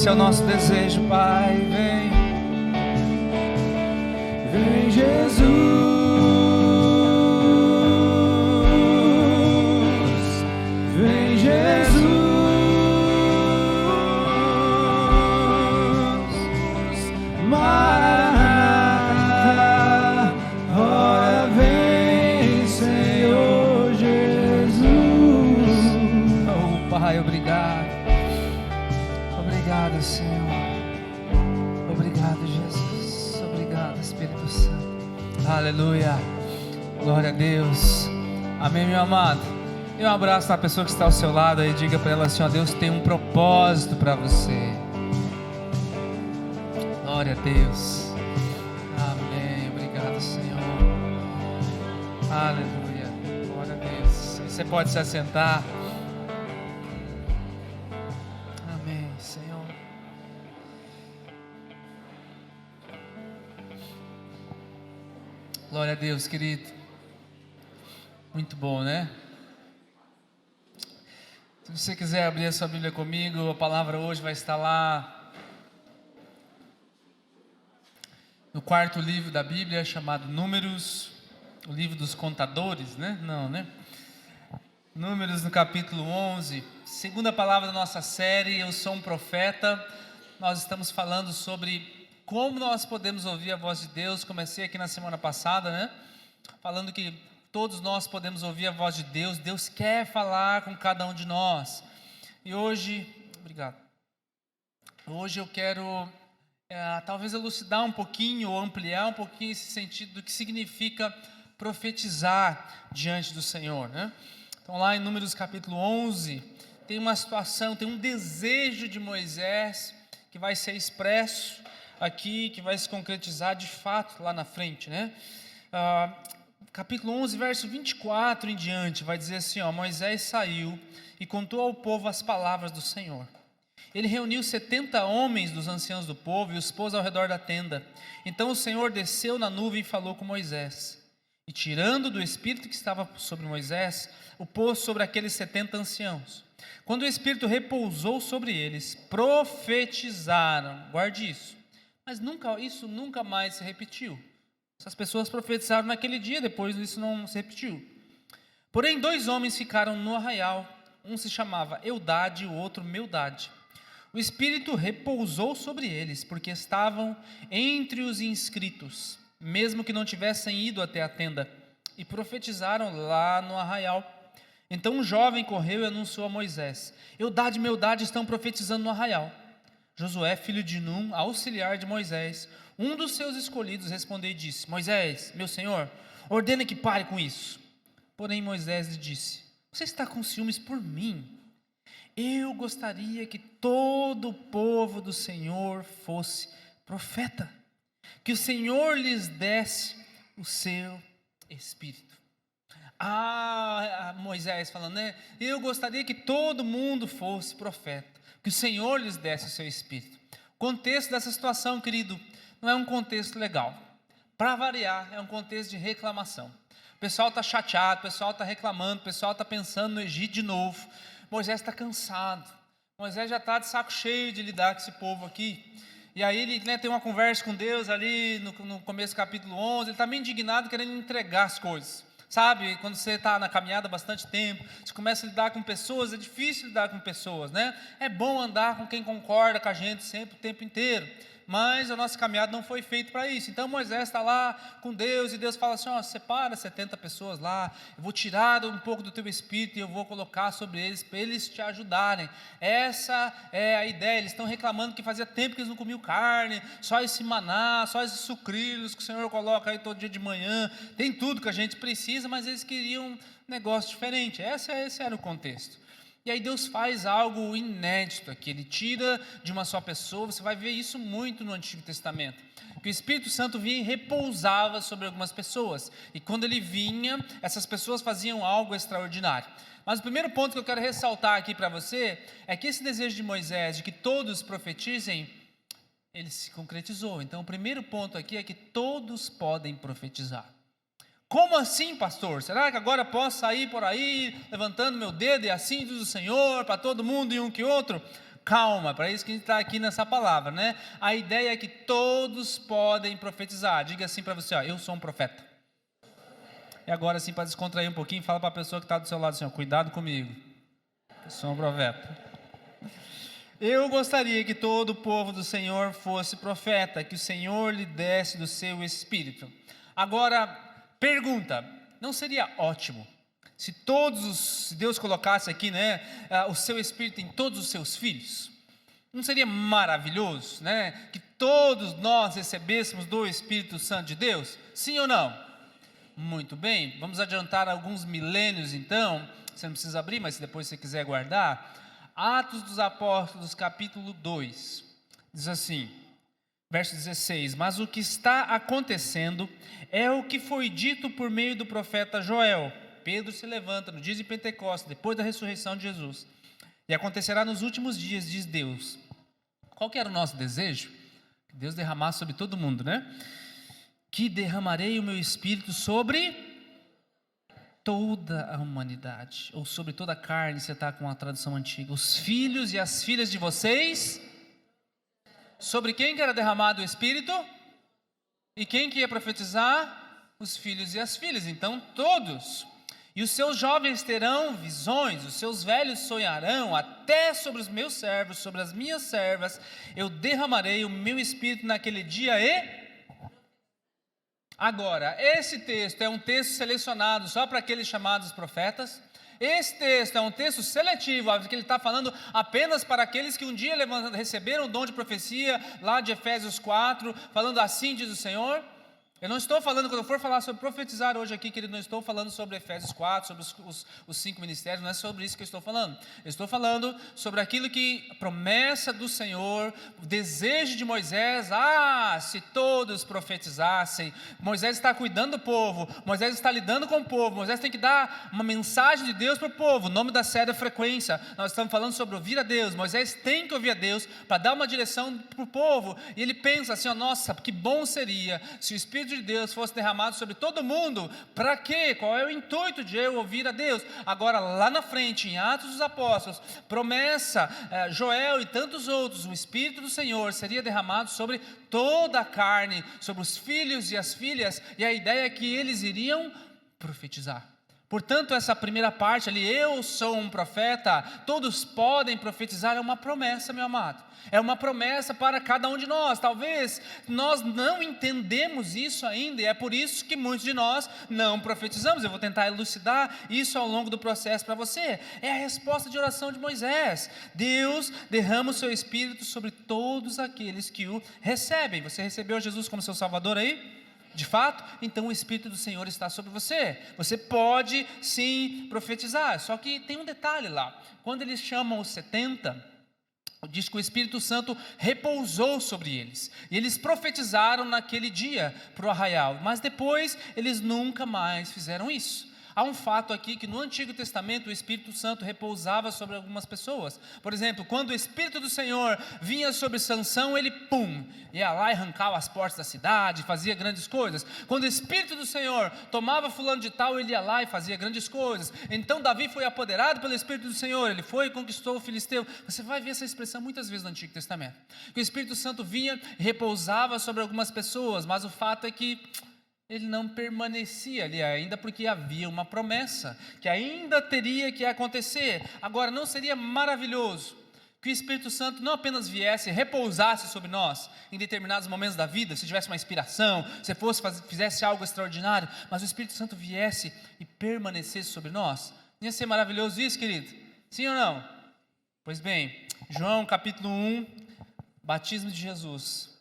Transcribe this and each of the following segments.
Esse é o nosso desejo, Pai. Vem, vem, Jesus. Vem, Jesus. Maranata, ora vem, Senhor Jesus. Oh, Pai, obrigado. Obrigado, Senhor. Obrigado, Jesus. Obrigado, Espírito Santo. Aleluia. Glória a Deus. Amém, meu amado. E um abraço na pessoa que está ao seu lado aí. Diga para ela assim: ó, Deus tem um propósito para você. Glória a Deus. Amém. Obrigado, Senhor. Aleluia. Glória a Deus. Você pode se assentar. Amém, Senhor. Glória a Deus, querido. Muito bom, né? Se você quiser abrir a sua Bíblia comigo, a palavra hoje vai estar lá no quarto livro da Bíblia, chamado Números, o livro dos contadores, né? Não, né? Números, no capítulo 11, segunda palavra da nossa série, Eu Sou um Profeta. Nós estamos falando sobre como nós podemos ouvir a voz de Deus. Comecei aqui na semana passada, né? Falando que todos nós podemos ouvir a voz de Deus. Deus quer falar com cada um de nós. E hoje, obrigado. Hoje eu quero talvez elucidar um pouquinho ou ampliar um pouquinho esse sentido do que significa profetizar diante do Senhor, né? Então lá em Números capítulo 11, tem uma situação, tem um desejo de Moisés que vai ser expresso aqui, que vai se concretizar de fato lá na frente, né? Capítulo 11, verso 24 em diante, vai dizer assim, ó: Moisés saiu e contou ao povo as palavras do Senhor. Ele reuniu 70 homens dos anciãos do povo e os pôs ao redor da tenda. Então o Senhor desceu na nuvem e falou com Moisés. E tirando do Espírito que estava sobre Moisés, o pôs sobre aqueles 70 anciãos. Quando o Espírito repousou sobre eles, profetizaram. Guarde isso. Mas isso nunca mais se repetiu. Essas pessoas profetizaram naquele dia, depois isso não se repetiu. Porém, 2 homens ficaram no arraial. Um se chamava Eudade e o outro Meldade. O Espírito repousou sobre eles, porque estavam entre os inscritos, mesmo que não tivessem ido até a tenda, e profetizaram lá no arraial. Então um jovem correu e anunciou a Moisés: Eudade e Meldade estão profetizando no arraial. Josué, filho de Num, auxiliar de Moisés, um dos seus escolhidos, respondeu e disse: Moisés, meu senhor, ordena que pare com isso. Porém Moisés lhe disse: Você está com ciúmes por mim? Eu gostaria que todo o povo do Senhor fosse profeta, que o Senhor lhes desse o seu Espírito. Moisés falando, né? Eu gostaria que todo mundo fosse profeta, que o Senhor lhes desse o seu Espírito. O contexto dessa situação, querido, não é um contexto legal. Para variar, é um contexto de reclamação. O pessoal está chateado, o pessoal está reclamando, o pessoal está pensando no Egito de novo. Moisés está cansado. Moisés já está de saco cheio de lidar com esse povo aqui. E aí ele, né, tem uma conversa com Deus ali no começo do capítulo 11. Ele está meio indignado, querendo entregar as coisas. Sabe, quando você está na caminhada há bastante tempo, você começa a lidar com pessoas, é difícil lidar com pessoas, né? É bom andar com quem concorda com a gente sempre, o tempo inteiro. Mas a nossa caminhada não foi feita para isso. Então Moisés está lá com Deus, e Deus fala assim, ó, separa 70 pessoas lá, eu vou tirar um pouco do teu espírito e eu vou colocar sobre eles, para eles te ajudarem. Essa é a ideia. Eles estão reclamando que fazia tempo que eles não comiam carne, só esse maná, só esses sucrilhos que o Senhor coloca aí todo dia de manhã, tem tudo que a gente precisa, mas eles queriam um negócio diferente. Esse era o contexto. E aí Deus faz algo inédito aqui, Ele tira de uma só pessoa. Você vai ver isso muito no Antigo Testamento, que o Espírito Santo vinha e repousava sobre algumas pessoas, e quando Ele vinha, essas pessoas faziam algo extraordinário. Mas o primeiro ponto que eu quero ressaltar aqui para você, é que esse desejo de Moisés, de que todos profetizem, ele se concretizou. Então o primeiro ponto aqui é que todos podem profetizar. Como assim, pastor? Será que agora posso sair por aí, levantando meu dedo, e assim diz o Senhor, para todo mundo e um que outro? Calma, para isso que a gente está aqui nessa palavra, né? A ideia é que todos podem profetizar. Diga assim para você, ó, eu sou um profeta. E agora assim, para descontrair um pouquinho, fala para a pessoa que está do seu lado assim, ó, cuidado comigo, eu sou um profeta. Eu gostaria que todo o povo do Senhor fosse profeta, que o Senhor lhe desse do seu espírito. Agora, pergunta, não seria ótimo se Deus colocasse aqui, né, o seu espírito em todos os seus filhos? Não seria maravilhoso, né, que todos nós recebêssemos do Espírito Santo de Deus? Sim ou não? Muito bem, vamos adiantar alguns milênios então, você não precisa abrir, mas se depois você quiser guardar. Atos dos Apóstolos, capítulo 2, diz assim, verso 16, mas o que está acontecendo é o que foi dito por meio do profeta Joel. Pedro se levanta no dia de Pentecostes, depois da ressurreição de Jesus, e acontecerá nos últimos dias, diz Deus. Qual que era o nosso desejo? Que Deus derramasse sobre todo mundo, né? Que derramarei o meu espírito sobre toda a humanidade, ou sobre toda a carne, você está com a tradução antiga, os filhos e as filhas de vocês. Sobre quem que era derramado o Espírito? E quem que ia profetizar? Os filhos e as filhas, então todos. E os seus jovens terão visões, os seus velhos sonharão, até sobre os meus servos, sobre as minhas servas, eu derramarei o meu Espírito naquele dia e... Agora, esse texto é um texto selecionado só para aqueles chamados profetas. Esse texto é um texto seletivo, que ele está falando apenas para aqueles que um dia receberam o dom de profecia, lá de Efésios 4, falando assim diz o Senhor. Eu não estou falando, quando eu for falar sobre profetizar hoje aqui, querido, não estou falando sobre Efésios 4, sobre os 5 ministérios, não é sobre isso que eu estou falando. Eu estou falando sobre aquilo que, a promessa do Senhor, o desejo de Moisés, se todos profetizassem. Moisés está cuidando do povo, Moisés está lidando com o povo, Moisés tem que dar uma mensagem de Deus para o povo. O nome da série é Frequência, nós estamos falando sobre ouvir a Deus. Moisés tem que ouvir a Deus para dar uma direção para o povo, e ele pensa assim, nossa, que bom seria se o Espírito de Deus fosse derramado sobre todo mundo. Para quê? Qual é o intuito de eu ouvir a Deus? Agora, lá na frente, em Atos dos Apóstolos, promessa, Joel e tantos outros, o Espírito do Senhor seria derramado sobre toda a carne, sobre os filhos e as filhas, e a ideia é que eles iriam profetizar. Portanto, essa primeira parte ali, eu sou um profeta, todos podem profetizar, é uma promessa, meu amado. É uma promessa para cada um de nós. Talvez nós não entendemos isso ainda, e é por isso que muitos de nós não profetizamos. Eu vou tentar elucidar isso ao longo do processo para você. É a resposta de oração de Moisés. Deus derrama o seu Espírito sobre todos aqueles que o recebem. Você recebeu Jesus como seu Salvador aí? De fato, então o Espírito do Senhor está sobre você. Você pode sim profetizar, só que tem um detalhe lá. Quando eles chamam os 70, diz que o Espírito Santo repousou sobre eles, e eles profetizaram naquele dia para o arraial, mas depois eles nunca mais fizeram isso. Há um fato aqui que no Antigo Testamento o Espírito Santo repousava sobre algumas pessoas. Por exemplo, quando o Espírito do Senhor vinha sobre Sansão, ele ia lá e arrancava as portas da cidade, fazia grandes coisas. Quando o Espírito do Senhor tomava fulano de tal, ele ia lá e fazia grandes coisas. Então Davi foi apoderado pelo Espírito do Senhor, ele foi e conquistou o Filisteu. Você vai ver essa expressão muitas vezes no Antigo Testamento, que o Espírito Santo vinha e repousava sobre algumas pessoas, mas o fato é que ele não permanecia ali ainda, porque havia uma promessa que ainda teria que acontecer. Agora, não seria maravilhoso que o Espírito Santo não apenas viesse e repousasse sobre nós em determinados momentos da vida, se tivesse uma inspiração, se fizesse algo extraordinário, mas o Espírito Santo viesse e permanecesse sobre nós? Não ia ser maravilhoso isso, querido? Sim ou não? Pois bem, João capítulo 1, batismo de Jesus.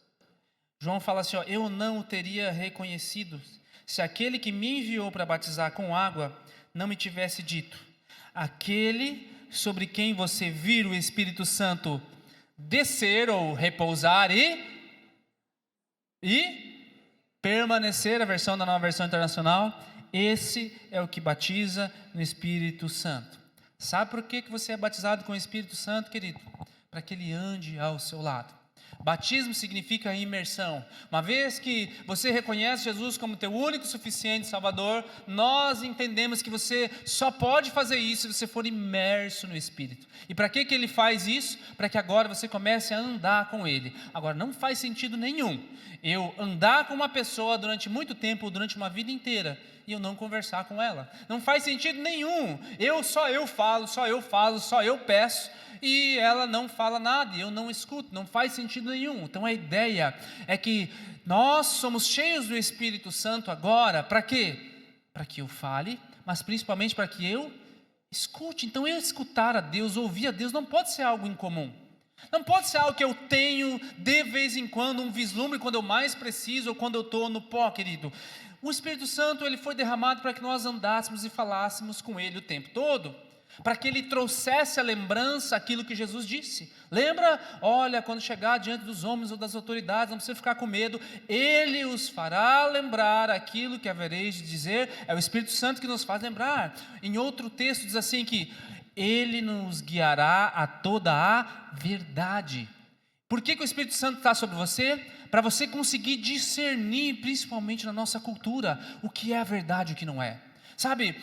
João fala assim, eu não o teria reconhecido se aquele que me enviou para batizar com água não me tivesse dito, aquele sobre quem você vir o Espírito Santo descer ou repousar e permanecer, a versão da Nova Versão Internacional, esse é o que batiza no Espírito Santo. Sabe por que você é batizado com o Espírito Santo, querido? Para que ele ande ao seu lado. Batismo significa imersão. Uma vez que você reconhece Jesus como teu único, suficiente Salvador, nós entendemos que você só pode fazer isso se você for imerso no Espírito. E para que Ele faz isso? Para que agora você comece a andar com Ele. Agora, não faz sentido nenhum eu andar com uma pessoa durante muito tempo, durante uma vida inteira, e eu não conversar com ela. Não faz sentido nenhum. Só eu falo, só eu peço, e ela não fala nada, e eu não escuto. Não faz sentido nenhum. Então a ideia é que nós somos cheios do Espírito Santo agora, para quê? Para que eu fale, mas principalmente para que eu escute. Então eu escutar a Deus, ouvir a Deus, não pode ser algo incomum. Não pode ser algo que eu tenho de vez em quando, um vislumbre quando eu mais preciso, ou quando eu estou no pó, querido. O Espírito Santo, ele foi derramado para que nós andássemos e falássemos com Ele o tempo todo, para que Ele trouxesse a lembrança aquilo que Jesus disse. Lembra? Olha, quando chegar diante dos homens ou das autoridades, não precisa ficar com medo, Ele os fará lembrar aquilo que havereis de dizer. É o Espírito Santo que nos faz lembrar. Em outro texto diz assim que Ele nos guiará a toda a verdade. Por que o Espírito Santo está sobre você? Para você conseguir discernir, principalmente na nossa cultura, o que é a verdade e o que não é. Sabe,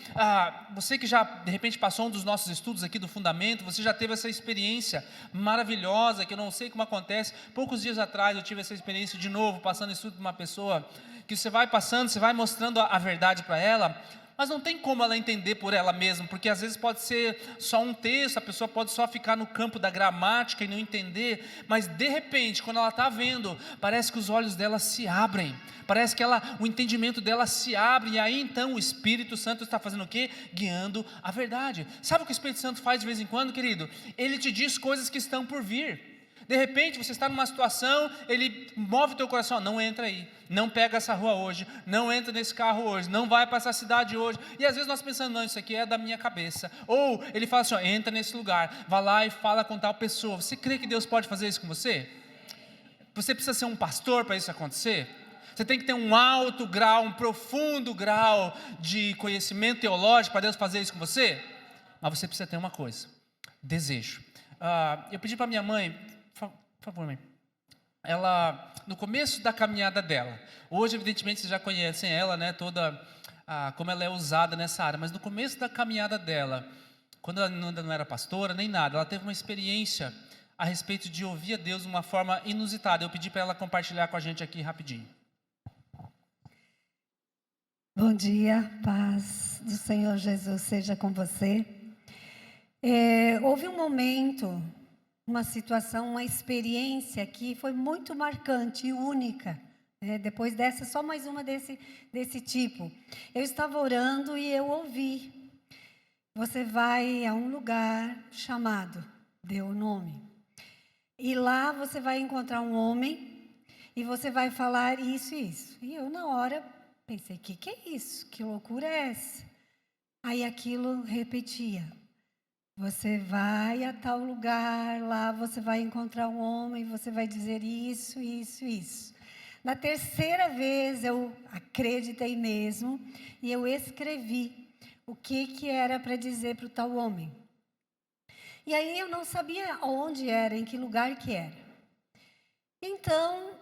você que já de repente passou um dos nossos estudos aqui do Fundamento, você já teve essa experiência maravilhosa, que eu não sei como acontece. Poucos dias atrás eu tive essa experiência de novo, passando estudo com uma pessoa, que você vai passando, você vai mostrando a verdade para ela, mas não tem como ela entender por ela mesma, porque às vezes pode ser só um texto, a pessoa pode só ficar no campo da gramática e não entender, mas de repente, quando ela está vendo, parece que os olhos dela se abrem, parece que o entendimento dela se abre, e aí então o Espírito Santo está fazendo o quê? Guiando a verdade. Sabe o que o Espírito Santo faz de vez em quando, querido? Ele te diz coisas que estão por vir. De repente você está numa situação, Ele move o teu coração, não entra aí, não pega essa rua hoje, não entra nesse carro hoje, não vai para essa cidade hoje. E às vezes nós pensamos, não, isso aqui é da minha cabeça. Ou Ele fala assim, entra nesse lugar, vá lá e fala com tal pessoa. Você crê que Deus pode fazer isso com você? Você precisa ser um pastor para isso acontecer? Você tem que ter um alto grau, um profundo grau de conhecimento teológico para Deus fazer isso com você? Mas você precisa ter uma coisa, desejo. Eu pedi para minha mãe, por favor, mãe. Ela, no começo da caminhada dela, hoje evidentemente vocês já conhecem ela, né, toda, como ela é usada nessa área, mas no começo da caminhada dela, quando ela ainda não era pastora, nem nada, ela teve uma experiência a respeito de ouvir a Deus de uma forma inusitada. Eu pedi para ela compartilhar com a gente aqui rapidinho. Bom dia, paz do Senhor Jesus seja com você. Houve um momento, uma situação, uma experiência que foi muito marcante e única. Depois dessa, só mais uma desse tipo. Eu estava orando e eu ouvi. Você vai a um lugar chamado, deu o nome. E lá você vai encontrar um homem e você vai falar isso e isso. E eu na hora pensei, o que é isso? Que loucura é essa? Aí aquilo repetia. Você vai a tal lugar, lá você vai encontrar um homem, você vai dizer isso, isso, isso. Na terceira vez eu acreditei mesmo e eu escrevi o que era para dizer para o tal homem. E aí eu não sabia onde era, em que lugar que era. Então,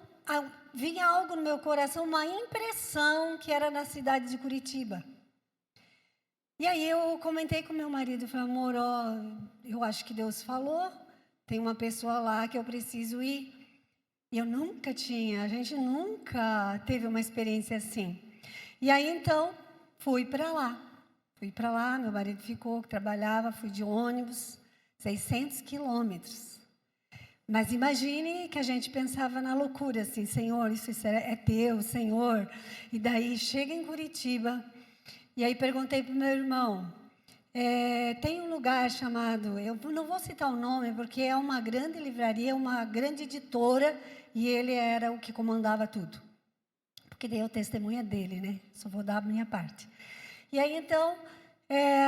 vinha algo no meu coração, uma impressão que era na cidade de Curitiba. E aí eu comentei com meu marido, falei, amor, eu acho que Deus falou, tem uma pessoa lá que eu preciso ir. E a gente nunca teve uma experiência assim. E aí então, fui para lá, meu marido ficou, trabalhava, fui de ônibus, 600 quilômetros. Mas imagine que a gente pensava na loucura, assim, Senhor, isso é teu, Senhor. E daí chega em Curitiba. E aí perguntei para o meu irmão, tem um lugar chamado, eu não vou citar o nome, porque é uma grande livraria, uma grande editora, e ele era o que comandava tudo. Porque daí o testemunho é dele, né? Só vou dar a minha parte. E aí então,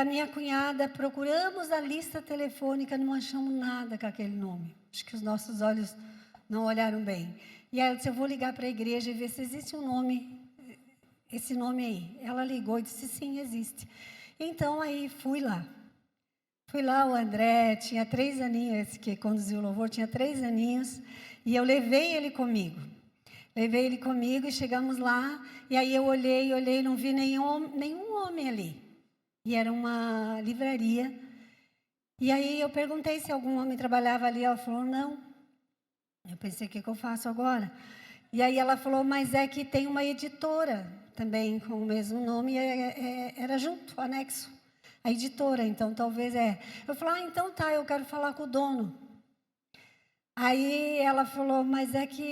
a minha cunhada, procuramos a lista telefônica, não achamos nada com aquele nome. Acho que os nossos olhos não olharam bem. E aí ela disse, eu vou ligar para a igreja e ver se existe um nome, esse nome aí. Ela ligou e disse, sim, existe. Então, aí fui lá. Fui lá, o André tinha 3 aninhos, esse que conduziu o louvor, tinha 3 aninhos. E eu levei ele comigo. Levei ele comigo e chegamos lá. E aí eu olhei, não vi nenhum homem ali. E era uma livraria. E aí eu perguntei se algum homem trabalhava ali. Ela falou, não. Eu pensei, o que eu faço agora? E aí ela falou, mas é que tem uma editora também com o mesmo nome. Era junto, anexo. A editora, então talvez é. Eu falei, então tá, eu quero falar com o dono. Aí ela falou, mas é que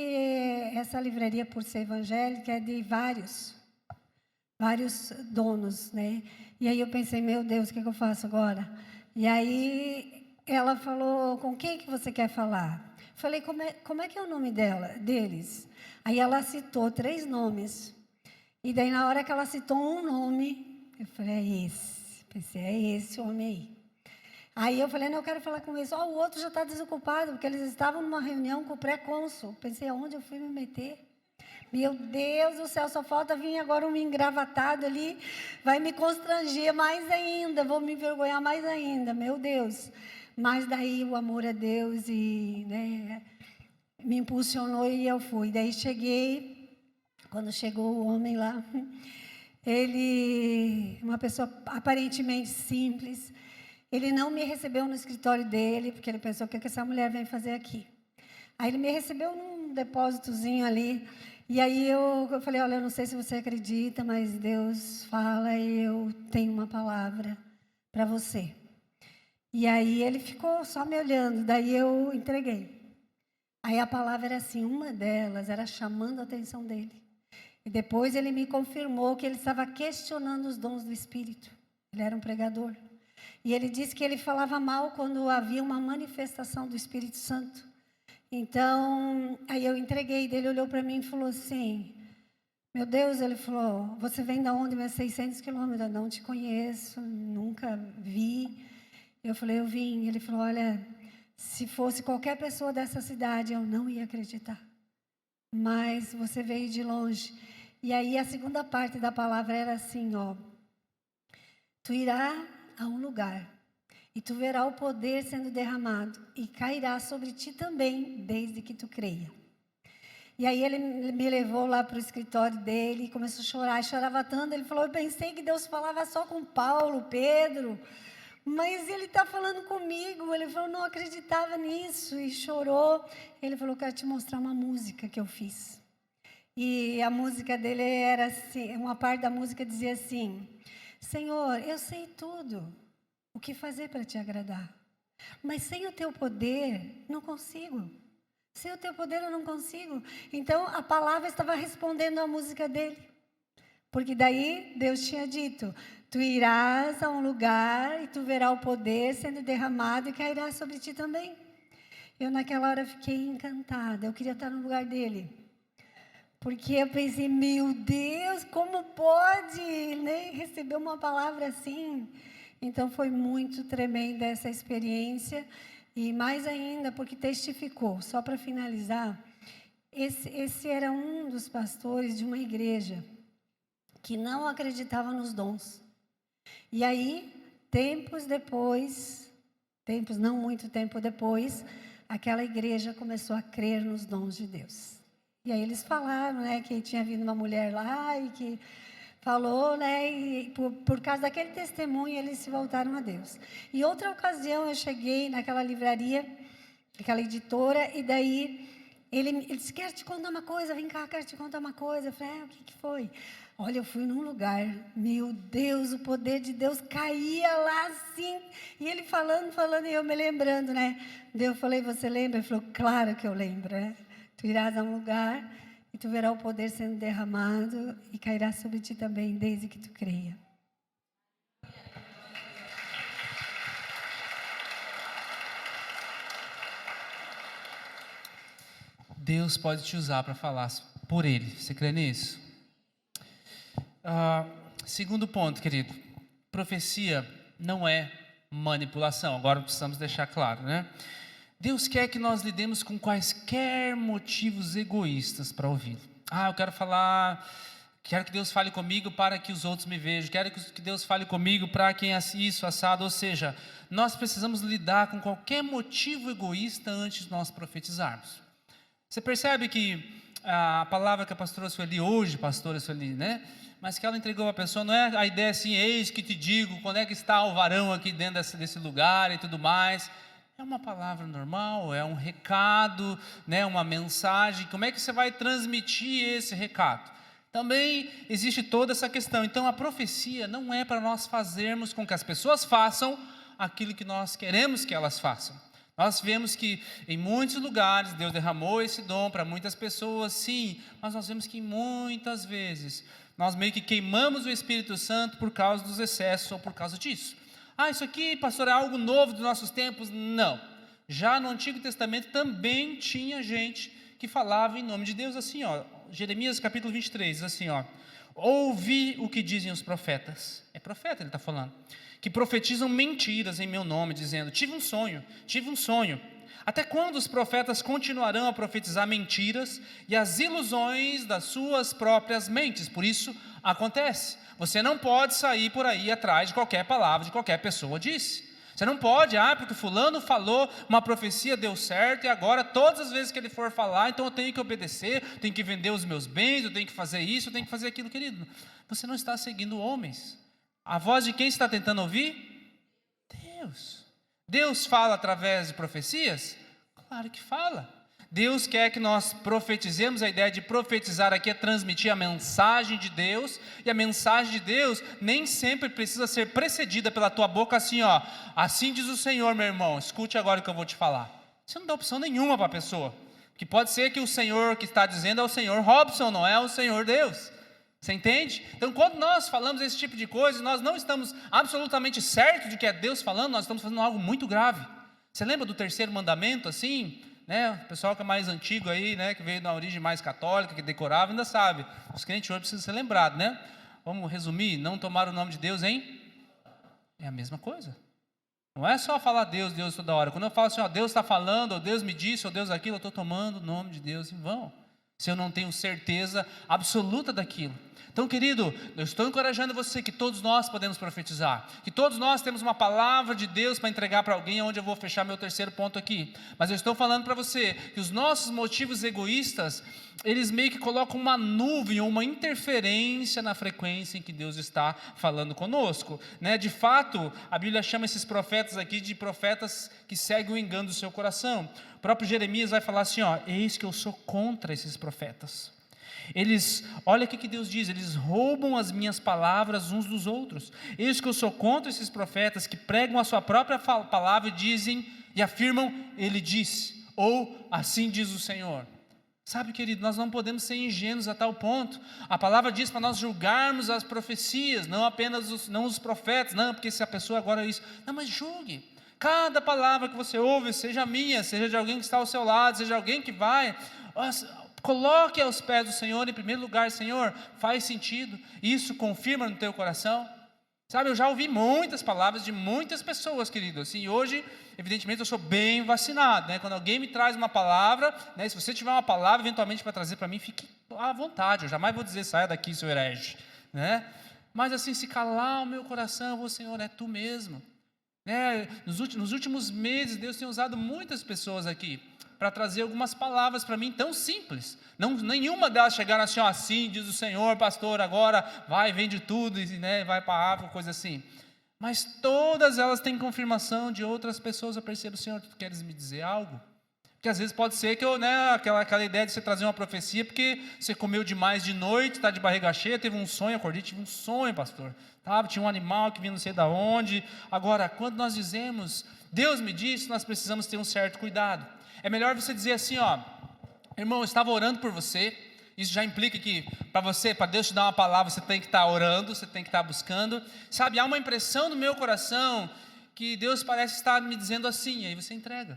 essa livraria, por ser evangélica, é de vários donos, né? E aí eu pensei, meu Deus, o que eu faço agora? E aí ela falou, com quem que você quer falar? Falei, como é que é o nome deles? Aí ela citou 3 nomes. E daí na hora que ela citou um nome, eu falei, é esse. Pensei, é esse homem aí. Aí eu falei, não, eu quero falar com eles. O outro já está desocupado, porque eles estavam numa reunião com o pré-cônsul. Pensei, aonde eu fui me meter? Meu Deus do céu, só falta vir agora um engravatado ali, vai me constranger mais ainda, vou me envergonhar mais ainda, meu Deus. Mas daí o amor a Deus me impulsionou e eu fui. Daí cheguei, quando chegou o homem lá, ele, uma pessoa aparentemente simples, ele não me recebeu no escritório dele, porque ele pensou, o que essa mulher vem fazer aqui? Aí ele me recebeu num depósitozinho ali, e aí eu falei, olha, eu não sei se você acredita, mas Deus fala e eu tenho uma palavra para você. E aí ele ficou só me olhando, daí eu entreguei. Aí a palavra era assim, uma delas era chamando a atenção dele. E depois ele me confirmou que ele estava questionando os dons do Espírito. Ele era um pregador. E ele disse que ele falava mal quando havia uma manifestação do Espírito Santo. Então, aí eu entreguei, ele olhou para mim e falou assim, meu Deus, ele falou, você vem de onde? 600 quilômetros, não te conheço, nunca vi. Eu falei, eu vim. Ele falou, olha, se fosse qualquer pessoa dessa cidade, eu não ia acreditar. Mas você veio de longe. E aí a segunda parte da palavra era assim, tu irá a um lugar, e tu verás o poder sendo derramado, e cairá sobre ti também, desde que tu creia. E aí ele me levou lá para o escritório dele, e começou a chorar, chorava tanto, ele falou, eu pensei que Deus falava só com Paulo, Pedro, mas ele está falando comigo. Ele falou, não acreditava nisso, e chorou. Ele falou, quero te mostrar uma música que eu fiz. E a música dele era assim, uma parte da música dizia assim, Senhor, eu sei tudo o que fazer para te agradar, mas sem o teu poder, não consigo. Sem o teu poder, eu não consigo. Então, a palavra estava respondendo à música dele. Porque daí, Deus tinha dito, tu irás a um lugar e tu verás o poder sendo derramado e cairá sobre ti também. Eu, naquela hora, fiquei encantada. Eu queria estar no lugar dele. Porque eu pensei, meu Deus, como pode, né, receber uma palavra assim? Então, foi muito tremenda essa experiência. E mais ainda, porque testificou. Só para finalizar, esse era um dos pastores de uma igreja que não acreditava nos dons. E aí, não muito tempo depois, aquela igreja começou a crer nos dons de Deus. E aí eles falaram, né, que tinha vindo uma mulher lá e que falou, né, e por causa daquele testemunho eles se voltaram a Deus. E outra ocasião eu cheguei naquela livraria, aquela editora, e daí ele disse, quero te contar uma coisa, vem cá, quero te contar uma coisa. Eu falei, o que foi? Olha, eu fui num lugar, meu Deus, o poder de Deus caía lá assim, e ele falando, e eu me lembrando, né? Daí eu falei, você lembra? Ele falou, claro que eu lembro, né? Tu irás a um lugar e tu verás o poder sendo derramado e cairá sobre ti também, desde que tu creia. Deus pode te usar para falar por Ele. Você crê nisso? Segundo ponto, querido. Profecia não é manipulação. Agora precisamos deixar claro, né? Deus quer que nós lidemos com quaisquer motivos egoístas para ouvi-lo. Eu quero que Deus fale comigo para que os outros me vejam. Quero que Deus fale comigo para quem isso, assado. Ou seja, nós precisamos lidar com qualquer motivo egoísta antes de nós profetizarmos. Você percebe que a palavra que a pastora Sueli hoje, pastora Sueli, né? Mas que ela entregou a pessoa, não é a ideia assim, eis que te digo, quando é que está o varão aqui dentro desse lugar e tudo mais. É uma palavra normal, é um recado, né? Uma mensagem. Como é que você vai transmitir esse recado? Também existe toda essa questão. Então a profecia não é para nós fazermos com que as pessoas façam aquilo que nós queremos que elas façam. Nós vemos que em muitos lugares Deus derramou esse dom para muitas pessoas, sim, mas nós vemos que muitas vezes nós meio que queimamos o Espírito Santo por causa dos excessos ou por causa disso. Isso aqui, pastor, é algo novo dos nossos tempos? Não. Já no Antigo Testamento também tinha gente que falava em nome de Deus assim, ó. Jeremias capítulo 23, assim, ó. Ouvi o que dizem os profetas. É profeta ele está falando. Que profetizam mentiras em meu nome, dizendo, tive um sonho. Até quando os profetas continuarão a profetizar mentiras e as ilusões das suas próprias mentes? Por isso, acontece. Você não pode sair por aí atrás de qualquer palavra, de qualquer pessoa disse. Você não pode, porque fulano falou, uma profecia deu certo, e agora todas as vezes que ele for falar, então eu tenho que obedecer, tenho que vender os meus bens, eu tenho que fazer isso, eu tenho que fazer aquilo, querido. Você não está seguindo homens. A voz de quem está tentando ouvir? Deus. Deus fala através de profecias? Claro que fala. Deus quer que nós profetizemos. A ideia de profetizar aqui é transmitir a mensagem de Deus, e a mensagem de Deus nem sempre precisa ser precedida pela tua boca assim, ó, assim diz o Senhor, meu irmão, escute agora o que eu vou te falar. Você não dá opção nenhuma para a pessoa, que pode ser que o Senhor que está dizendo é o Senhor Robson, não é o Senhor Deus. Você entende? Então, quando nós falamos esse tipo de coisa, nós não estamos absolutamente certos de que é Deus falando, nós estamos fazendo algo muito grave. Você lembra do terceiro mandamento, assim, né? O pessoal que é mais antigo aí, né, que veio da origem mais católica, que decorava, ainda sabe. Os crentes hoje precisam ser lembrados, né? Vamos resumir, não tomar o nome de Deus em... É a mesma coisa. Não é só falar Deus toda hora. Quando eu falo assim, ó, Deus está falando, ou Deus me disse, ou Deus aquilo, eu estou tomando o nome de Deus em vão, se eu não tenho certeza absoluta daquilo. Então, querido, eu estou encorajando você que todos nós podemos profetizar, que todos nós temos uma palavra de Deus para entregar para alguém, onde eu vou fechar meu terceiro ponto aqui. Mas eu estou falando para você que os nossos motivos egoístas, eles meio que colocam uma nuvem, uma interferência na frequência em que Deus está falando conosco, né? De fato, a Bíblia chama esses profetas aqui de profetas que seguem o engano do seu coração. O próprio Jeremias vai falar assim, ó, eis que eu sou contra esses profetas. Olha o que Deus diz, eles roubam as minhas palavras uns dos outros. Eis que eu sou contra esses profetas que pregam a sua própria palavra e dizem e afirmam, ele disse, ou assim diz o Senhor. Sabe, querido, nós não podemos ser ingênuos a tal ponto. A palavra diz para nós julgarmos as profecias, não apenas os profetas, não, porque se a pessoa agora é isso. Não, mas julgue. Cada palavra que você ouve, seja minha, seja de alguém que está ao seu lado, seja alguém que vai... Coloque aos pés do Senhor, em primeiro lugar, Senhor, faz sentido, isso confirma no teu coração, sabe, eu já ouvi muitas palavras de muitas pessoas, querido, assim, hoje, evidentemente, eu sou bem vacinado, né, quando alguém me traz uma palavra, né, se você tiver uma palavra, eventualmente, para trazer para mim, fique à vontade, eu jamais vou dizer, saia daqui, seu herege, né, mas assim, se calar o meu coração, eu vou, Senhor, é Tu mesmo, né, nos últimos meses, Deus tem usado muitas pessoas aqui, para trazer algumas palavras para mim tão simples, nenhuma delas chegaram assim, ó, assim diz o Senhor, pastor, agora vai, vende tudo, e, né, vai para a África, coisa assim, mas todas elas têm confirmação de outras pessoas. Eu percebo, Senhor, tu queres me dizer algo? Porque às vezes pode ser que eu, né, aquela ideia de você trazer uma profecia, porque você comeu demais de noite, está de barriga cheia, teve um sonho, acordei, tive um sonho, pastor, tinha um animal que vinha não sei de onde. Agora, quando nós dizemos, Deus me disse, nós precisamos ter um certo cuidado. É melhor você dizer assim, ó, irmão, eu estava orando por você. Isso já implica que para Deus te dar uma palavra, você tem que estar orando, você tem que estar buscando. Sabe, há uma impressão no meu coração que Deus parece estar me dizendo assim, e aí você entrega.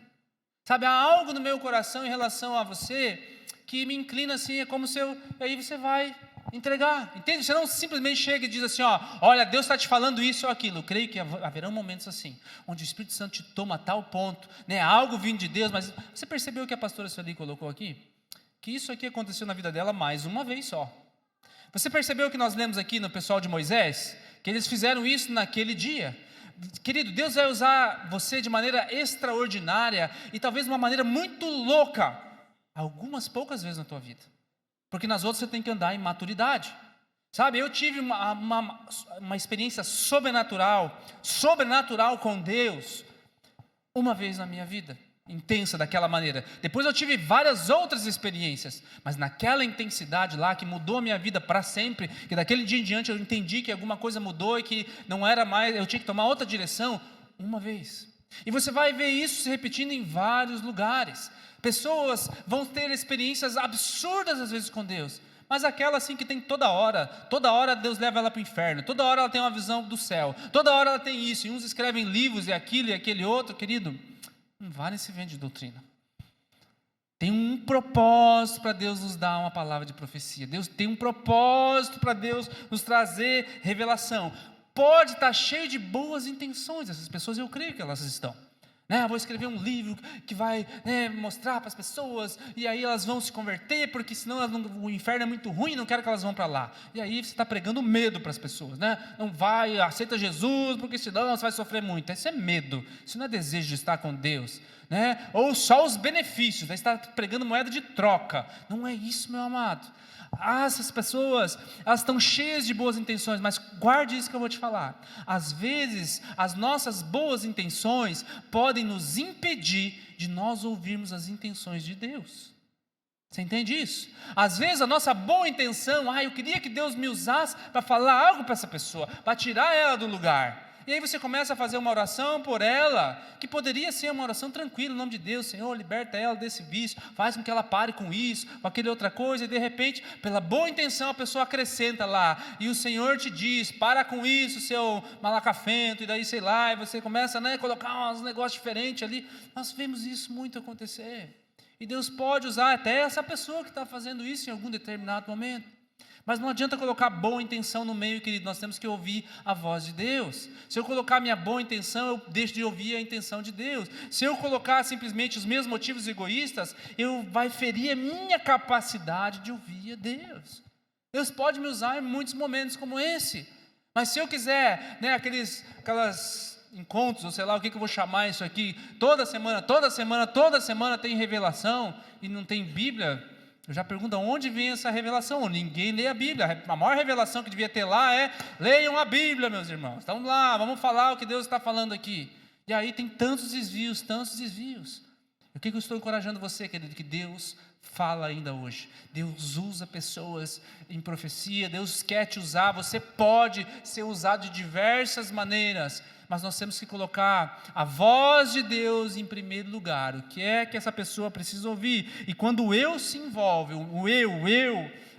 Sabe, há algo no meu coração em relação a você que me inclina assim, é como se aí você vai entregar, entende? Você não simplesmente chega e diz assim, ó, olha, Deus está te falando isso ou aquilo. Eu creio que haverão momentos assim, onde o Espírito Santo te toma a tal ponto, né, algo vindo de Deus, mas você percebeu o que a pastora Sueli colocou aqui? Que isso aqui aconteceu na vida dela mais uma vez só. Você percebeu o que nós lemos aqui no pessoal de Moisés? Que eles fizeram isso naquele dia. Querido, Deus vai usar você de maneira extraordinária e talvez de uma maneira muito louca. Algumas poucas vezes na tua vida. Porque nas outras você tem que andar em maturidade. Sabe, eu tive uma experiência sobrenatural com Deus, uma vez na minha vida, intensa daquela maneira. Depois eu tive várias outras experiências, mas naquela intensidade lá, que mudou a minha vida para sempre, que daquele dia em diante eu entendi que alguma coisa mudou e que não era mais, eu tinha que tomar outra direção, uma vez. E você vai ver isso se repetindo em vários lugares. Pessoas vão ter experiências absurdas às vezes com Deus, mas aquela assim que tem toda hora Deus leva ela para o inferno, toda hora ela tem uma visão do céu, toda hora ela tem isso, e uns escrevem livros e aquilo e aquele outro, querido, não vale esse vento de doutrina. Tem um propósito para Deus nos dar uma palavra de profecia, Deus tem um propósito para Deus nos trazer revelação. Pode estar cheio de boas intenções, essas pessoas eu creio que elas estão. Vou escrever um livro que vai mostrar para as pessoas, e aí elas vão se converter, porque senão o inferno é muito ruim, não quero que elas vão para lá. E aí você está pregando medo para as pessoas, não vai, aceita Jesus, porque senão você vai sofrer muito. Isso é medo, isso não é desejo de estar com Deus, ou só os benefícios, você está pregando moeda de troca. Não é isso, meu amado. Essas pessoas, elas estão cheias de boas intenções, mas guarde isso que eu vou te falar. Às vezes, as nossas boas intenções podem nos impedir de nós ouvirmos as intenções de Deus. Você entende isso? Às vezes a nossa boa intenção, eu queria que Deus me usasse para falar algo para essa pessoa, para tirar ela do lugar. E aí você começa a fazer uma oração por ela, que poderia ser uma oração tranquila, em nome de Deus, Senhor, liberta ela desse vício, faz com que ela pare com isso, com aquela outra coisa, e de repente, pela boa intenção, a pessoa acrescenta lá, e o Senhor te diz, para com isso, seu malacafento, e daí sei lá, e você começa a colocar uns negócios diferentes ali. Nós vemos isso muito acontecer, e Deus pode usar até essa pessoa que está fazendo isso em algum determinado momento. Mas não adianta colocar boa intenção no meio, querido, nós temos que ouvir a voz de Deus. Se eu colocar minha boa intenção, eu deixo de ouvir a intenção de Deus. Se eu colocar simplesmente os meus motivos egoístas, vai ferir a minha capacidade de ouvir a Deus. Deus pode me usar em muitos momentos como esse, mas se eu quiser, aquelas encontros, ou sei lá o que eu vou chamar isso aqui, toda semana tem revelação e não tem Bíblia. Eu já pergunto, onde vem essa revelação? Ninguém lê a Bíblia. A maior revelação que devia ter lá é: leiam a Bíblia, meus irmãos. Então lá, vamos falar o que Deus está falando aqui. E aí tem tantos desvios. O que eu estou encorajando você, querido? Que Deus fala ainda hoje. Deus usa pessoas em profecia, Deus quer te usar, você pode ser usado de diversas maneiras, mas nós temos que colocar a voz de Deus em primeiro lugar. O que é que essa pessoa precisa ouvir? E quando o eu se envolve,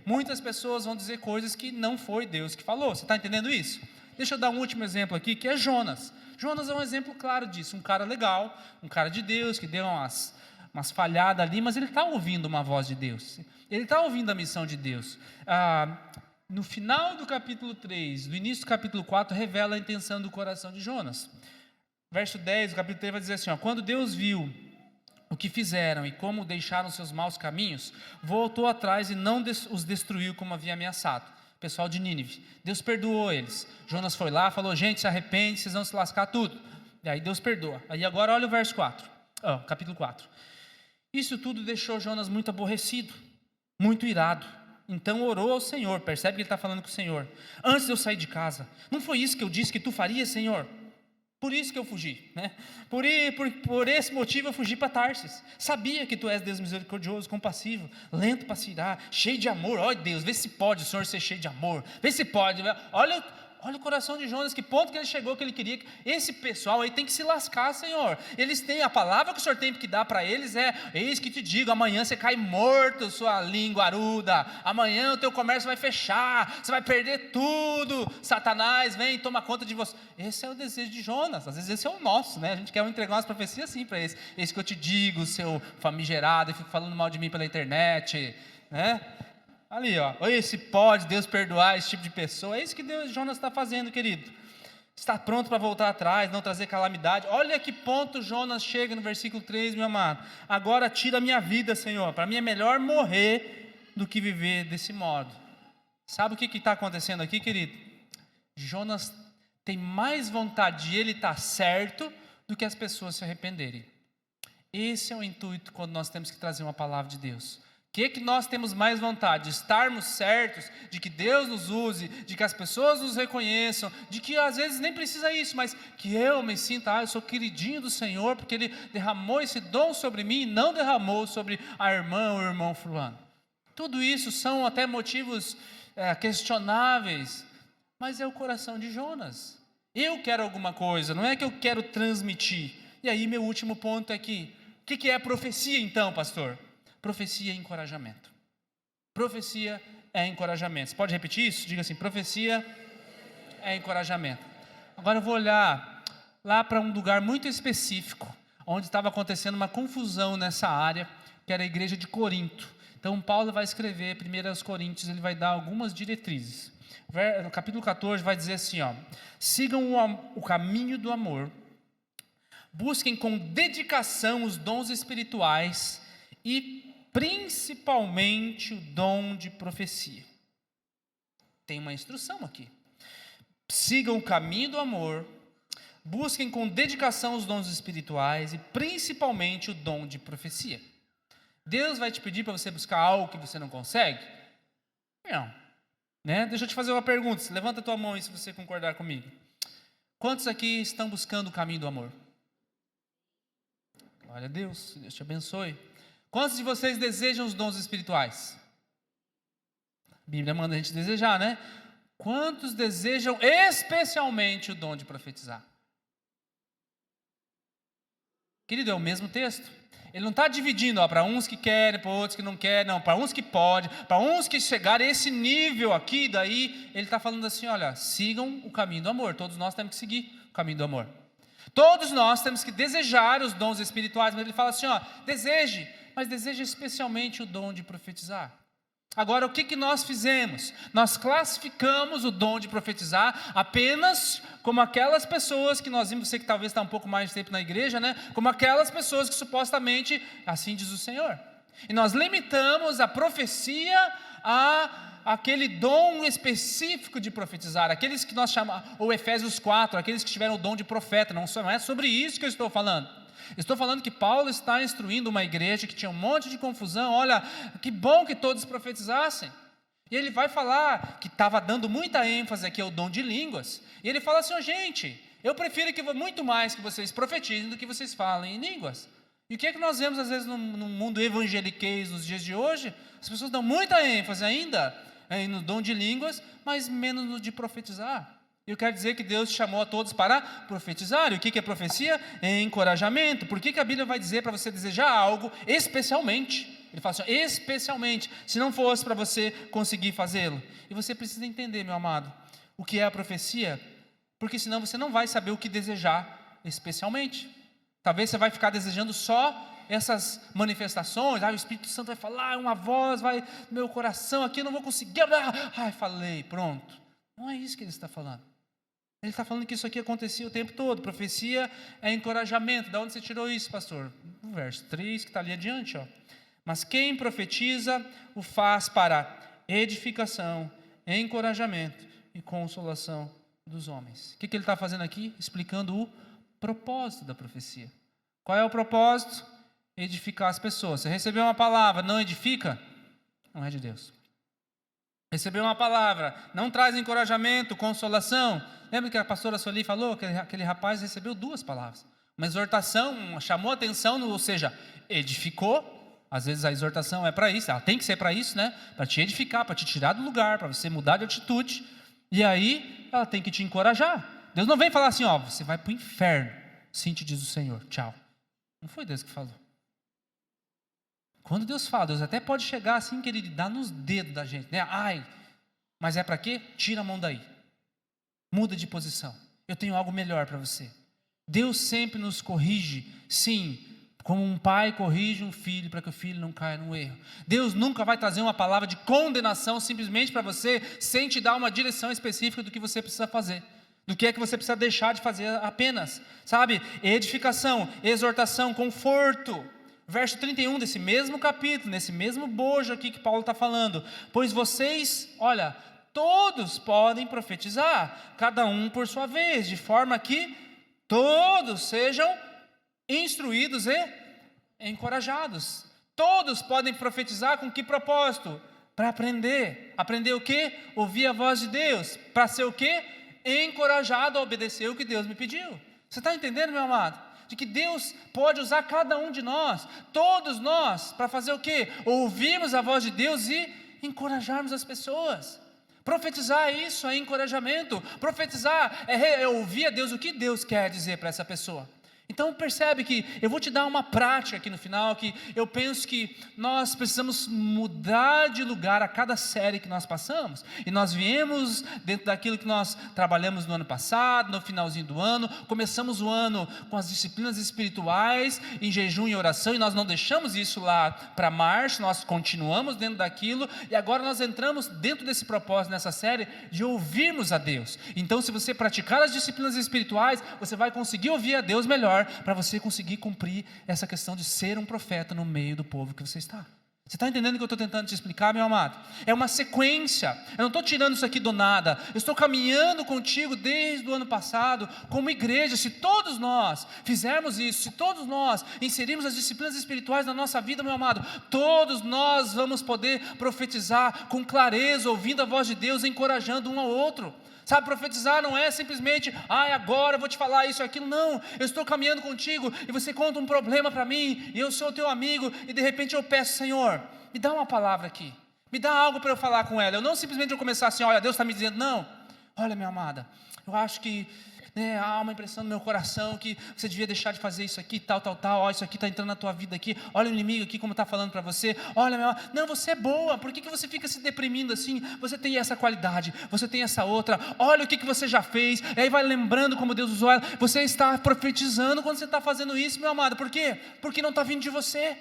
muitas pessoas vão dizer coisas que não foi Deus que falou. Você está entendendo isso? Deixa eu dar um último exemplo aqui, que é Jonas. Jonas é um exemplo claro disso, um cara legal, um cara de Deus, que deu umas falhadas ali, mas ele está ouvindo uma voz de Deus, ele está ouvindo a missão de Deus. No final do capítulo 3, no início do capítulo 4, revela a intenção do coração de Jonas. Verso 10, o capítulo 3 vai dizer assim, quando Deus viu o que fizeram e como deixaram seus maus caminhos, voltou atrás e não os destruiu como havia ameaçado. Pessoal de Nínive, Deus perdoou eles. Jonas foi lá, falou: gente, se arrepende, vocês vão se lascar tudo. E aí Deus perdoa. Aí agora olha o verso 4, capítulo 4. Isso tudo deixou Jonas muito aborrecido, muito irado. Então orou ao Senhor. Percebe que ele está falando com o Senhor: antes de eu sair de casa, não foi isso que eu disse que tu farias, Senhor? Por isso que eu fugi, por esse motivo eu fugi para Tarsis. Sabia que tu és Deus misericordioso, compassivo, lento para se irar, cheio de amor. Olha Deus, vê se pode o Senhor ser cheio de amor, vê se pode. Olha o coração de Jonas, que ponto que ele chegou, que ele queria que esse pessoal aí tem que se lascar, Senhor. Eles têm, a palavra que o Senhor tem que dar para eles é: eis que te digo, amanhã você cai morto, sua língua aruda, amanhã o teu comércio vai fechar, você vai perder tudo, Satanás vem e toma conta de você. Esse é o desejo de Jonas, às vezes esse é o nosso, a gente quer entregar umas profecias assim para eles: eis que eu te digo, seu famigerado, e fico falando mal de mim pela internet, ali, se pode Deus perdoar esse tipo de pessoa. É isso que Jonas está fazendo, querido. Está pronto para voltar atrás, não trazer calamidade. Olha que ponto Jonas chega no versículo 3, meu amado: agora tira a minha vida, Senhor, para mim é melhor morrer do que viver desse modo. Sabe o que está acontecendo aqui, querido? Jonas tem mais vontade de ele estar certo do que as pessoas se arrependerem. Esse é o intuito quando nós temos que trazer uma palavra de Deus. O que nós temos mais vontade? De estarmos certos, de que Deus nos use, de que as pessoas nos reconheçam, de que às vezes nem precisa isso, mas que eu me sinta, eu sou queridinho do Senhor, porque Ele derramou esse dom sobre mim e não derramou sobre a irmã ou o irmão fulano. Tudo isso são até motivos questionáveis, mas é o coração de Jonas. Eu quero alguma coisa, não é que eu quero transmitir. E aí meu último ponto é que, o que é profecia então, pastor? Profecia é encorajamento. Profecia é encorajamento. Você pode repetir isso? Diga assim, profecia é encorajamento. Agora eu vou olhar lá para um lugar muito específico, onde estava acontecendo uma confusão nessa área, que era a igreja de Corinto. Então Paulo vai escrever, 1 Coríntios, ele vai dar algumas diretrizes. No capítulo 14 vai dizer assim, sigam o caminho do amor, busquem com dedicação os dons espirituais e principalmente o dom de profecia. Tem uma instrução aqui. Sigam o caminho do amor, busquem com dedicação os dons espirituais e principalmente o dom de profecia. Deus vai te pedir para você buscar algo que você não consegue? Não. Né? Deixa eu te fazer uma pergunta. Levanta a tua mão aí se você concordar comigo. Quantos aqui estão buscando o caminho do amor? Glória a Deus, Deus te abençoe. Quantos de vocês desejam os dons espirituais? A Bíblia manda a gente desejar, né? Quantos desejam especialmente o dom de profetizar? Querido, é o mesmo texto. Ele não está dividindo para uns que querem, para outros que não querem, não, para uns que pode, para uns que chegarem a esse nível aqui, daí ele está falando assim, olha, sigam o caminho do amor. Todos nós temos que seguir o caminho do amor. Todos nós temos que desejar os dons espirituais, mas ele fala assim, deseje, mas deseje especialmente o dom de profetizar. Agora, o que nós fizemos? Nós classificamos o dom de profetizar apenas como aquelas pessoas que nós vimos, você que talvez está um pouco mais de tempo na igreja, né? Como aquelas pessoas que supostamente, assim diz o Senhor. E nós limitamos a profecia a aquele dom específico de profetizar, aqueles que nós chamamos, ou Efésios 4, aqueles que tiveram o dom de profeta, não é sobre isso que eu estou falando. Estou falando que Paulo está instruindo uma igreja que tinha um monte de confusão. Olha, que bom que todos profetizassem. E ele vai falar que estava dando muita ênfase aqui ao dom de línguas. E ele fala assim, gente, eu prefiro que muito mais que vocês profetizem do que vocês falem em línguas. E o que é que nós vemos às vezes no mundo evangeliquez nos dias de hoje? As pessoas dão muita ênfase ainda no dom de línguas, mas menos no de profetizar. Eu quero dizer que Deus chamou a todos para profetizar. E o que é profecia? É encorajamento. Por que a Bíblia vai dizer para você desejar algo especialmente? Ele fala assim, especialmente, se não fosse para você conseguir fazê-lo. E você precisa entender, meu amado, o que é a profecia, porque senão você não vai saber o que desejar especialmente. Talvez você vai ficar desejando só essas manifestações, o Espírito Santo vai falar, uma voz vai no meu coração aqui, eu não vou conseguir, falei, pronto. Não é isso que ele está falando. Ele está falando que isso aqui acontecia o tempo todo. Profecia é encorajamento. De onde você tirou isso, pastor? No verso 3, que está ali adiante. Mas quem profetiza o faz para edificação, encorajamento e consolação dos homens. O que ele está fazendo aqui? Explicando o propósito da profecia. Qual é o propósito? Edificar as pessoas. Você recebeu uma palavra, não edifica? Não é de Deus. Recebeu uma palavra, não traz encorajamento, consolação. Lembra que a pastora Sueli falou que aquele rapaz recebeu 2 palavras. Uma exortação, chamou atenção, ou seja, edificou. Às vezes a exortação é para isso, ela tem que ser para isso, né? Para te edificar, para te tirar do lugar, para você mudar de atitude. E aí, ela tem que te encorajar. Deus não vem falar assim, você vai para o inferno, sim te diz o Senhor, tchau. Não foi Deus que falou. Quando Deus fala, Deus até pode chegar assim, querido, e dar nos dedos da gente, né? Mas é para quê? Tira a mão daí. Muda de posição. Eu tenho algo melhor para você. Deus sempre nos corrige, sim, como um pai corrige um filho para que o filho não caia no erro. Deus nunca vai trazer uma palavra de condenação simplesmente para você, sem te dar uma direção específica do que você precisa fazer. Do que é que você precisa deixar de fazer apenas. Sabe? Edificação, exortação, conforto. Verso 31 desse mesmo capítulo, nesse mesmo bojo aqui que Paulo está falando. Pois vocês, olha, todos podem profetizar, cada um por sua vez, de forma que todos sejam instruídos e encorajados. Todos podem profetizar com que propósito? Para aprender. Aprender o quê? Ouvir a voz de Deus. Para ser o quê? Encorajado a obedecer o que Deus me pediu. Você está entendendo, meu amado? De que Deus pode usar cada um de nós, todos nós, para fazer o quê? Ouvirmos a voz de Deus e encorajarmos as pessoas. Profetizar isso é encorajamento. Profetizar é ouvir a Deus o que Deus quer dizer para essa pessoa. Então percebe que eu vou te dar uma prática aqui no final, que eu penso que nós precisamos mudar de lugar a cada série que nós passamos, e nós viemos dentro daquilo que nós trabalhamos no ano passado, no finalzinho do ano, começamos o ano com as disciplinas espirituais, em jejum e oração, e nós não deixamos isso lá para março, nós continuamos dentro daquilo, e agora nós entramos dentro desse propósito nessa série, de ouvirmos a Deus. Então se você praticar as disciplinas espirituais, você vai conseguir ouvir a Deus melhor, para você conseguir cumprir essa questão de ser um profeta no meio do povo que você está. Você está entendendo o que eu estou tentando te explicar, meu amado? É uma sequência. Eu não estou tirando isso aqui do nada. Eu estou caminhando contigo desde o ano passado, como igreja. Se todos nós fizermos isso, se todos nós inserirmos as disciplinas espirituais na nossa vida, meu amado, todos nós vamos poder profetizar com clareza, ouvindo a voz de Deus, encorajando um ao outro. Sabe, profetizar não é simplesmente, agora eu vou te falar isso e aquilo. Não, eu estou caminhando contigo e você conta um problema para mim, e eu sou teu amigo, e de repente eu peço, Senhor, me dá uma palavra aqui, me dá algo para eu falar com ela. Eu não simplesmente eu começar assim, olha, Deus está me dizendo, não, olha minha amada, eu acho que há uma impressão no meu coração que você devia deixar de fazer isso aqui, tal, ó, isso aqui está entrando na tua vida aqui, olha o inimigo aqui como está falando para você, olha, não, você é boa, por que você fica se deprimindo assim? Você tem essa qualidade, você tem essa outra, olha o que você já fez, e aí vai lembrando como Deus usou ela. Você está profetizando quando você está fazendo isso, meu amado. Por quê? Porque não está vindo de você.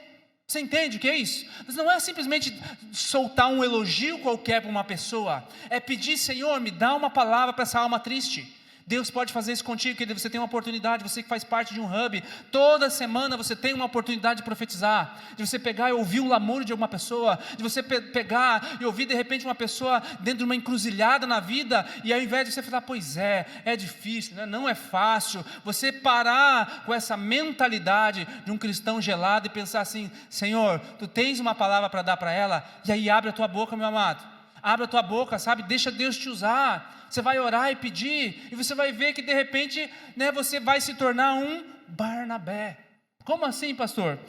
Você entende o que é isso? Mas não é simplesmente soltar um elogio qualquer para uma pessoa, é pedir, Senhor, me dá uma palavra para essa alma triste. Deus pode fazer isso contigo, querido. Você tem uma oportunidade, você que faz parte de um hub, toda semana você tem uma oportunidade de profetizar, de você pegar e ouvir um lamúrio de alguma pessoa, de você pegar e ouvir de repente uma pessoa dentro de uma encruzilhada na vida, e ao invés de você falar, pois é difícil, né? Não é fácil, você parar com essa mentalidade de um cristão gelado e pensar assim, Senhor, Tu tens uma palavra para dar para ela, e aí abre a tua boca, meu amado, abre a tua boca, sabe, deixa Deus te usar. Você vai orar e pedir, e você vai ver que de repente, você vai se tornar um Barnabé. Como assim, pastor?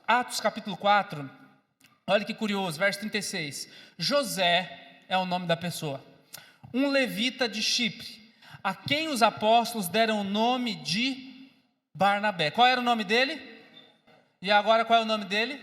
Atos capítulo 4, olha que curioso, verso 36. José é o nome da pessoa, um levita de Chipre, a quem os apóstolos deram o nome de Barnabé. Qual era o nome dele? E agora qual é o nome dele?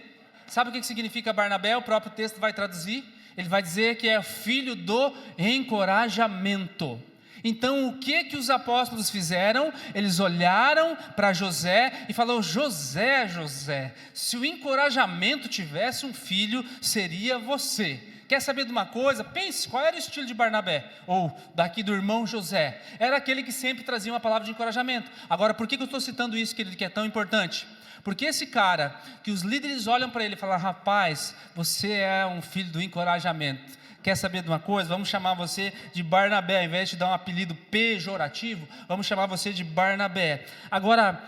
Sabe o que significa Barnabé? O próprio texto vai traduzir. Ele vai dizer que é filho do encorajamento. Então o que os apóstolos fizeram? Eles olharam para José e falaram, José, se o encorajamento tivesse um filho, seria você. Quer saber de uma coisa? Pense, qual era o estilo de Barnabé? Ou daqui do irmão José? Era aquele que sempre trazia uma palavra de encorajamento. Agora, por que eu estou citando isso, querido, que é tão importante? Porque esse cara, que os líderes olham para ele e falam, rapaz, você é um filho do encorajamento. Quer saber de uma coisa? Vamos chamar você de Barnabé, ao invés de dar um apelido pejorativo, vamos chamar você de Barnabé. Agora,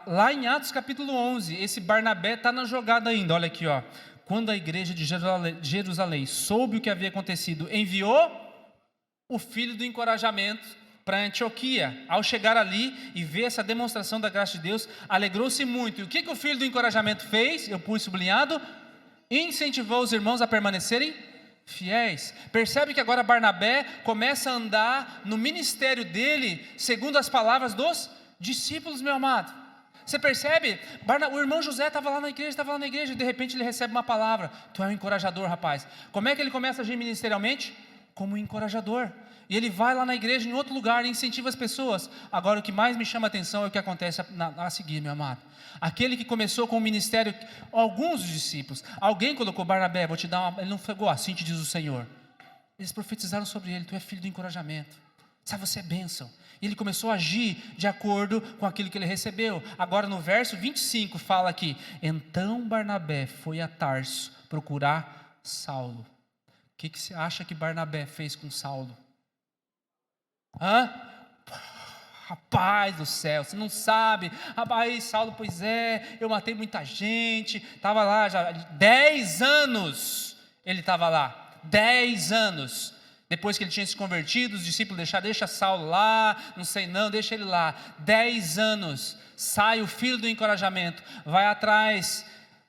lá em Atos capítulo 11, esse Barnabé está na jogada ainda, olha aqui, ó. Quando a igreja de Jerusalém soube o que havia acontecido, enviou o filho do encorajamento para Antioquia. Ao chegar ali e ver essa demonstração da graça de Deus, alegrou-se muito. E o que o filho do encorajamento fez? Eu pus sublinhado, incentivou os irmãos a permanecerem fiéis. Percebe que agora Barnabé começa a andar no ministério dele, segundo as palavras dos discípulos, meu amado. Você percebe? O irmão José estava lá na igreja, e de repente ele recebe uma palavra. Tu é um encorajador, rapaz. Como é que ele começa a agir ministerialmente? Como um encorajador. E ele vai lá na igreja, em outro lugar, e incentiva as pessoas. Agora, o que mais me chama a atenção é o que acontece a seguir, meu amado. Aquele que começou com o ministério, alguns dos discípulos, alguém colocou Barnabé, vou te dar uma... Ele não pegou, assim te diz o Senhor. Eles profetizaram sobre ele, tu é filho do encorajamento. Sabe, você é bênção. E ele começou a agir de acordo com aquilo que ele recebeu. Agora, no verso 25, fala aqui, então Barnabé foi a Tarso procurar Saulo. O que você acha que Barnabé fez com Saulo? Rapaz do céu, você não sabe. Rapaz, Saulo, pois é, eu matei muita gente. Estava lá já 10 anos. Ele estava lá, 10 anos. Depois que ele tinha se convertido, os discípulos deixa Saulo lá, não sei não, deixa ele lá. 10 anos, sai o filho do encorajamento, vai atrás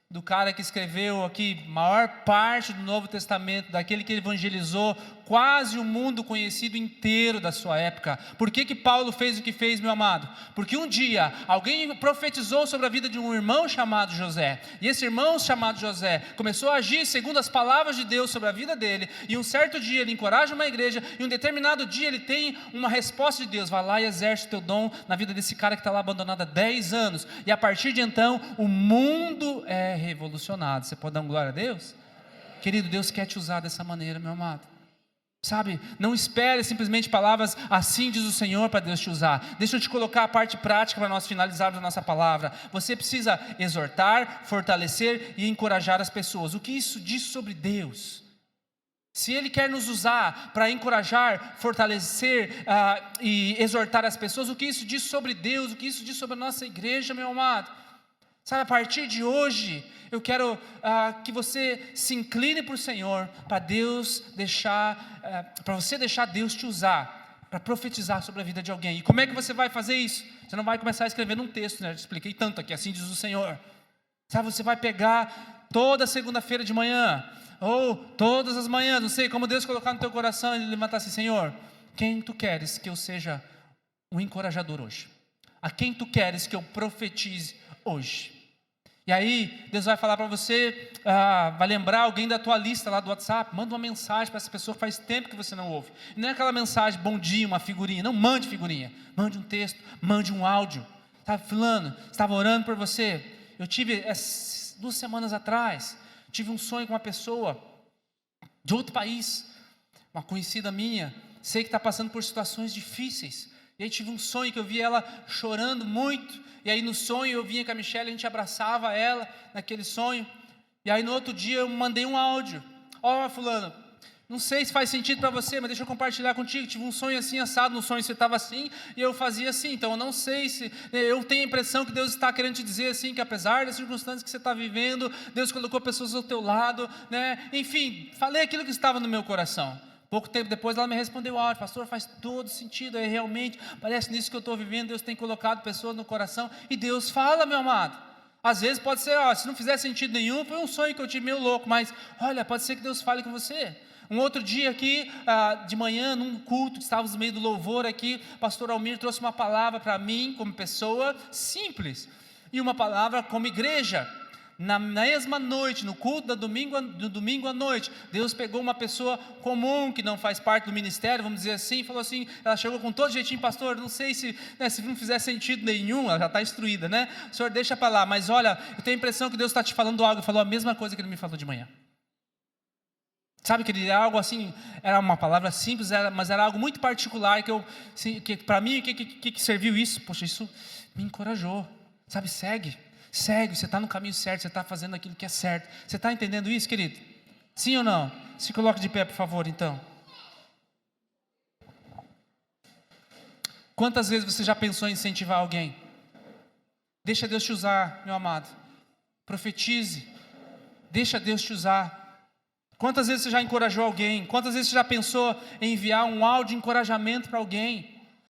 do cara que escreveu aqui maior parte do Novo Testamento, daquele que evangelizou quase o mundo conhecido inteiro da sua época. Por que Paulo fez o que fez, meu amado? Porque um dia alguém profetizou sobre a vida de um irmão chamado José, e esse irmão chamado José começou a agir segundo as palavras de Deus sobre a vida dele, e um certo dia ele encoraja uma igreja, e um determinado dia ele tem uma resposta de Deus: vai lá e exerce o teu dom na vida desse cara que está lá abandonado há 10 anos, e a partir de então o mundo é revolucionado. Você pode dar glória a Deus? Querido, Deus quer te usar dessa maneira, meu amado. Sabe, não espere simplesmente palavras assim diz o Senhor para Deus te usar. Deixa eu te colocar a parte prática para nós finalizarmos a nossa palavra. Você precisa exortar, fortalecer e encorajar as pessoas. O que isso diz sobre Deus? Se Ele quer nos usar para encorajar, fortalecer e exortar as pessoas, o que isso diz sobre Deus? O que isso diz sobre a nossa igreja, meu amado? Sabe, a partir de hoje, eu quero que você se incline para o Senhor, para Deus deixar, para você deixar Deus te usar, para profetizar sobre a vida de alguém. E como é que você vai fazer isso? Você não vai começar a escrever num texto, né? Eu expliquei tanto aqui, assim diz o Senhor. Sabe, você vai pegar toda segunda-feira de manhã, ou todas as manhãs, não sei, como Deus colocar no teu coração, e levantar assim: Senhor, quem tu queres que eu seja um encorajador hoje? A quem tu queres que eu profetize hoje? E aí, Deus vai falar para você, vai lembrar alguém da tua lista lá do WhatsApp, manda uma mensagem para essa pessoa que faz tempo que você não ouve. Não é aquela mensagem, bom dia, uma figurinha. Não mande figurinha, mande um texto, mande um áudio. Sabe, fulano, estava orando por você. Eu tive, 2 semanas atrás, tive um sonho com uma pessoa de outro país, uma conhecida minha, sei que está passando por situações difíceis. E aí tive um sonho que eu vi ela chorando muito. E aí no sonho eu vinha com a Michelle, a gente abraçava ela naquele sonho. E aí no outro dia eu mandei um áudio: ó, fulano, não sei se faz sentido para você, mas deixa eu compartilhar contigo. Tive um sonho assim assado, no sonho você estava assim e eu fazia assim. Então eu não sei se, eu tenho a impressão que Deus está querendo te dizer assim, que apesar das circunstâncias que você está vivendo, Deus colocou pessoas ao teu lado, né? Enfim, falei aquilo que estava no meu coração. Pouco tempo depois ela me respondeu: pastor, faz todo sentido, realmente, parece nisso que eu estou vivendo, Deus tem colocado pessoas no coração, e Deus fala, meu amado. Às vezes pode ser, se não fizer sentido nenhum, foi um sonho que eu tive meio louco, mas olha, pode ser que Deus fale com você. Um outro dia aqui, de manhã, num culto, que estávamos no meio do louvor aqui, pastor Almir trouxe uma palavra para mim, como pessoa simples, e uma palavra como igreja. Na mesma noite, no culto do domingo à noite, Deus pegou uma pessoa comum, que não faz parte do ministério, vamos dizer assim, e falou assim, ela chegou com todo jeitinho: pastor, não sei se não fizer sentido nenhum, ela já está instruída, né? O senhor deixa para lá, mas olha, eu tenho a impressão que Deus está te falando algo. Falou a mesma coisa que Ele me falou de manhã. Sabe, que era algo assim, era uma palavra simples, mas era algo muito particular, que para mim, o que serviu isso? Poxa, isso me encorajou. Sabe, segue, você está no caminho certo, você está fazendo aquilo que é certo. Você está entendendo isso, querido? Sim ou não? Se coloque de pé, por favor, então. Quantas vezes você já pensou em incentivar alguém? Deixa Deus te usar, meu amado. Profetize. Deixa Deus te usar. Quantas vezes você já encorajou alguém? Quantas vezes você já pensou em enviar um áudio de encorajamento para alguém?